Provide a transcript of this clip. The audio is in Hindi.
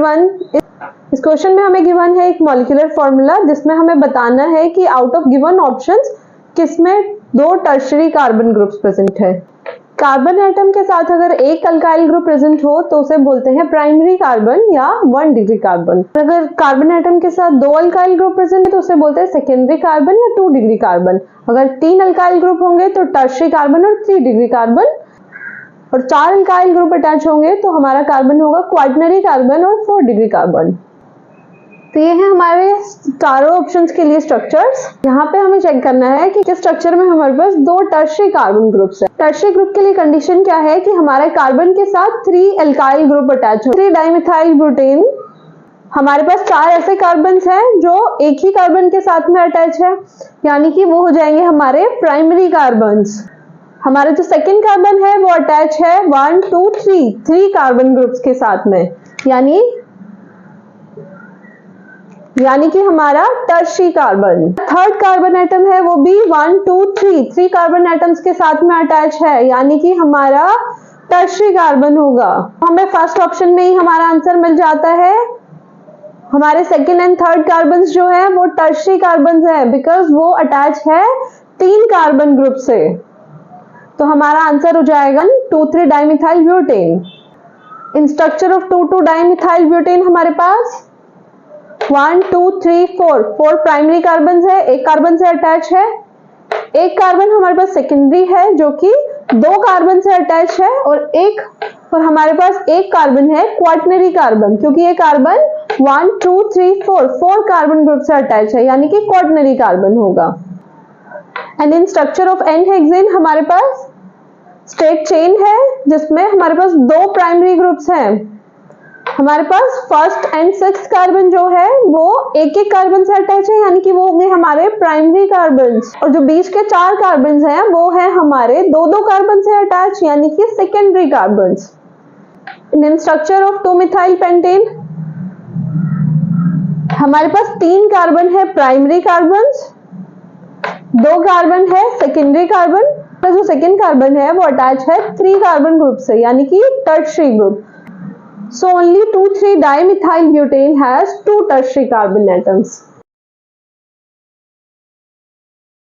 वन, इस क्वेश्चन में हमें गिवन है एक मॉलिक्यूलर फॉर्मूला जिसमें हमें बताना है कि आउट ऑफ गिवन ऑप्शंस किसमें 2 टर्शियरी कार्बन ग्रुप्स प्रेजेंट है। कार्बन एटम के साथ अगर एक अल्काइल ग्रुप प्रेजेंट हो तो उसे बोलते हैं प्राइमरी कार्बन या 1 डिग्री कार्बन। अगर कार्बन एटम के साथ 2 अल्काइल ग्रुप प्रेजेंट है तो उसे बोलते हैं सेकेंडरी कार्बन या 2 डिग्री कार्बन। अगर 3 अल्काइल ग्रुप होंगे तो टर्शियरी कार्बन और 3 डिग्री कार्बन, और 4 अल्काइल ग्रुप अटैच होंगे तो हमारा कार्बन होगा क्वाaternary कार्बन और 4 डिग्री कार्बन। तो ये है हमारे चारों ऑप्शंस के लिए स्ट्रक्चर्स। यहाँ पे हमें चेक करना है कि किस स्ट्रक्चर में हमारे पास 2 टर्शियरी कार्बन ग्रुप्स है। टर्शियरी ग्रुप के लिए कंडीशन क्या है कि हमारे कार्बन के साथ 3 अल्काइल ग्रुप अटैच हो। 3 डाइमिथाइल ब्यूटेन, हमारे पास 4 ऐसे कार्बन्स हैं जो एक ही कार्बन के साथ में अटैच है, यानी कि वो हो जाएंगे हमारे प्राइमरी कार्बन्स। हमारा जो सेकेंड कार्बन है वो अटैच है 1 2 3 कार्बन ग्रुप्स के साथ में, यानी कि हमारा tertiary carbon. Third carbon atom है वो भी 1 2 3 कार्बन एटम्स के साथ में अटैच है, यानी कि हमारा टर्शियरी कार्बन होगा। हमें फर्स्ट ऑप्शन में ही हमारा आंसर मिल जाता है। हमारे सेकेंड एंड थर्ड कार्बन जो है वो टर्शियरी कार्बन है, बिकॉज वो अटैच है 3 कार्बन ग्रुप से। तो हमारा आंसर हो जाएगा 2,3 dimethyl butane. In structure of 2,2 dimethyl butane हमारे पास 1 2 3 4 प्राइमरी कार्बन है, एक कार्बन से अटैच है। एक कार्बन हमारे पास सेकेंडरी है जो कि 2 कार्बन से अटैच है, और हमारे पास एक कार्बन है क्वाaternary कार्बन, क्योंकि ये कार्बन 1 2 3 4 कार्बन ग्रुप से अटैच है, यानी कि क्वाaternary कार्बन होगा। एंड इन स्ट्रक्चर ऑफ n-हेक्सेन हमारे पास स्ट्रेट चेन है जिसमें हमारे पास 2 प्राइमरी ग्रुप्स हैं। हमारे पास फर्स्ट एंड सिक्स्थ कार्बन जो है वो एक कार्बन से अटैच है, यानी कि वो होंगे हमारे प्राइमरी कार्बन्स, और जो बीच के 4 कार्बन हैं वो है हमारे 2 कार्बन से अटैच, यानी कि secondary carbons. In structure of 2-मिथाइल पेंटेन हमारे पास 3 कार्बन है प्राइमरी कार्बन्स, 2 कार्बन है सेकेंडरी कार्बन, जो सेकेंड कार्बन है वो अटैच है 3 कार्बन ग्रुप से, यानी कि tertiary group. So only 2,3 dimethyl butane has 2 tertiary carbon atoms.